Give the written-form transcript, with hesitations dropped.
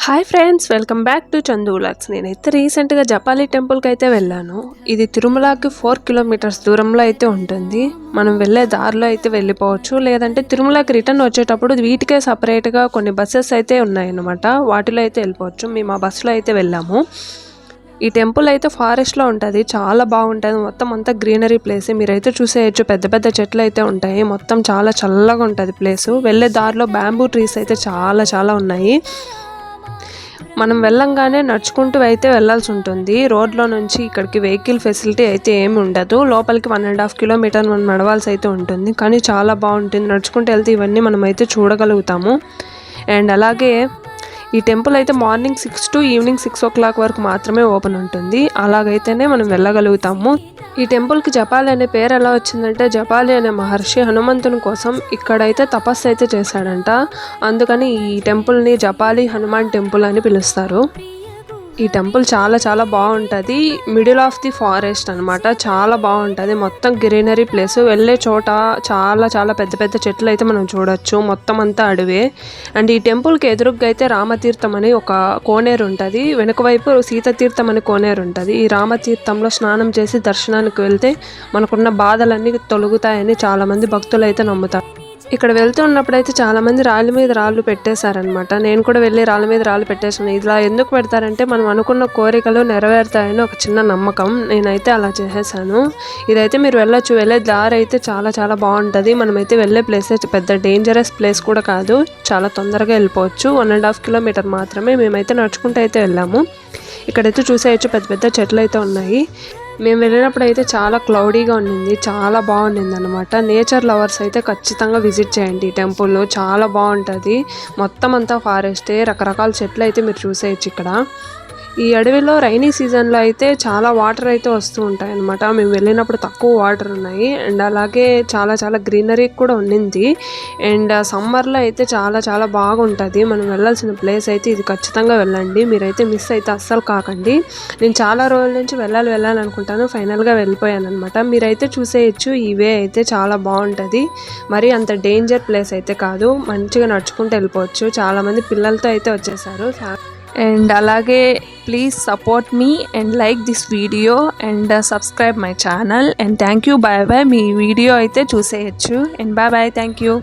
Hi friends, welcome back to Chandu vlogs. నేనైతే రీసెంట్గా జపాలి టెంపుల్కి అయితే వెళ్ళాను. ఇది తిరుమలకి 4 కిలోమీటర్స్ దూరంలో అయితే ఉంటుంది. మనం వెళ్ళే దారిలో అయితే వెళ్ళిపోవచ్చు, లేదంటే తిరుమలకి రిటర్న్ వచ్చేటప్పుడు వీటికే సపరేట్గా కొన్ని బస్సెస్ అయితే ఉన్నాయన్నమాట. వాటిలో అయితే వెళ్ళిపోవచ్చు. మేము ఆ బస్సులో అయితే వెళ్ళాము. ఈ టెంపుల్ అయితే ఫారెస్ట్లో ఉంటుంది, చాలా బాగుంటుంది. మొత్తం అంతా గ్రీనరీ ప్లేస్. మీరైతే చూసేయచ్చు, పెద్ద పెద్ద చెట్లు అయితే ఉంటాయి. మొత్తం చాలా చల్లగా ఉంటుంది ప్లేసు. వెళ్ళే దారిలో బ్యాంబూ ట్రీస్ అయితే చాలా ఉన్నాయి. మనం వెళ్ళంగానే నడుచుకుంటూ అయితే వెళ్ళాల్సి ఉంటుంది. రోడ్లో నుంచి ఇక్కడికి వెహికల్ ఫెసిలిటీ అయితే ఏమి ఉండదు. లోపలికి 1.5 కిలోమీటర్ మనం నడవాల్సి అయితే ఉంటుంది, కానీ చాలా బాగుంటుంది. నడుచుకుంటూ వెళ్తే ఇవన్నీ మనం అయితే చూడగలుగుతాము. అండ్ అలాగే ఈ టెంపుల్ అయితే మార్నింగ్ 6 to ఈవినింగ్ 6 o'clock వరకు మాత్రమే ఓపెన్ ఉంటుంది. అలాగైతేనే మనం వెళ్ళగలుగుతాము. ఈ టెంపుల్కి జపాలి అనే పేరు ఎలా వచ్చిందంటే, జపాలి అనే మహర్షి హనుమంతుని కోసం ఇక్కడైతే తపస్సు అయితే చేశాడంట. అందుకని ఈ టెంపుల్ని జపాలి హనుమాన్ టెంపుల్ అని పిలుస్తారు. ఈ టెంపుల్ చాలా బాగుంటుంది. మిడిల్ ఆఫ్ ది ఫారెస్ట్ అనమాట. చాలా బాగుంటుంది. మొత్తం గ్రీనరీ ప్లేస్. వెళ్ళే చోట చాలా పెద్ద చెట్లు అయితే మనం చూడొచ్చు. మొత్తం అంతా అడవే. అండ్ ఈ టెంపుల్కి ఎదురుగ్గా అయితే రామతీర్థం అని ఒక కోనేరు ఉంటుంది. వెనుక వైపు సీతతీర్థం అని కోనేరు ఉంటుంది. ఈ రామతీర్థంలో స్నానం చేసి దర్శనానికి వెళ్తే మనకున్న బాధలన్నీ తొలగుతాయని చాలామంది భక్తులు అయితే నమ్ముతారు. ఇక్కడ వెళ్తూ ఉన్నప్పుడు అయితే చాలామంది రాళ్ళ మీద రాళ్ళు పెట్టేశారనమాట. నేను కూడా వెళ్ళి రాళ్ళ మీద రాళ్ళు పెట్టేసాను. ఇలా ఎందుకు పెడతారంటే, మనం అనుకున్న కోరికలు నెరవేరుతాయని ఒక చిన్న నమ్మకం. నేనైతే అలా చేసేసాను. ఇదైతే మీరు వెళ్ళొచ్చు. వెళ్ళే దారి అయితే చాలా బాగుంటుంది. మనమైతే వెళ్ళే ప్లేస్ పెద్ద డేంజరస్ ప్లేస్ కూడా కాదు. చాలా తొందరగా వెళ్ళిపోవచ్చు. 1.5 కిలోమీటర్ మాత్రమే. మేమైతే నడుచుకుంటూ అయితే వెళ్ళాము. ఇక్కడైతే చూసేయచ్చు, పెద్ద చెట్లు అయితే ఉన్నాయి. మేము వెళ్ళినప్పుడు అయితే చాలా క్లౌడీగా ఉండింది. చాలా బాగుండింది అనమాట. నేచర్ లవర్స్ అయితే ఖచ్చితంగా విజిట్ చేయండి. ఈ టెంపుల్ చాలా బాగుంటుంది. మొత్తం అంతా ఫారెస్టే. రకరకాల చెట్లు అయితే మీరు చూసేయచ్చు ఇక్కడ. ఈ అడవిలో రైనీ సీజన్లో అయితే చాలా వాటర్ అయితే వస్తూ ఉంటాయి అన్నమాట. మేము వెళ్ళినప్పుడు తక్కువ వాటర్ ఉన్నాయి. అండ్ అలాగే చాలా గ్రీనరీ కూడా ఉండింది. అండ్ సమ్మర్లో అయితే చాలా బాగుంటుంది. మనం వెళ్ళాల్సిన ప్లేస్ అయితే ఇది. ఖచ్చితంగా వెళ్ళండి. మీరైతే మిస్ అయితే అస్సలు కాకండి. నేను చాలా రోజుల నుంచి వెళ్ళాలి అనుకుంటాను. ఫైనల్గా వెళ్ళిపోయాను అనమాట. మీరైతే చూసేయచ్చు. ఈ వే అయితే చాలా బాగుంటుంది. మరి అంత డేంజర్ ప్లేస్ అయితే కాదు. మంచిగా నడుచుకుంటూ వెళ్ళిపోవచ్చు. చాలామంది పిల్లలతో అయితే వచ్చేసారు. అండ్ అలాగే ప్లీజ్ సపోర్ట్ మీ and like this video and subscribe my channel. And thank you. Bye. మీ వీడియో అయితే చూసేయచ్చు. And bye. Thank you.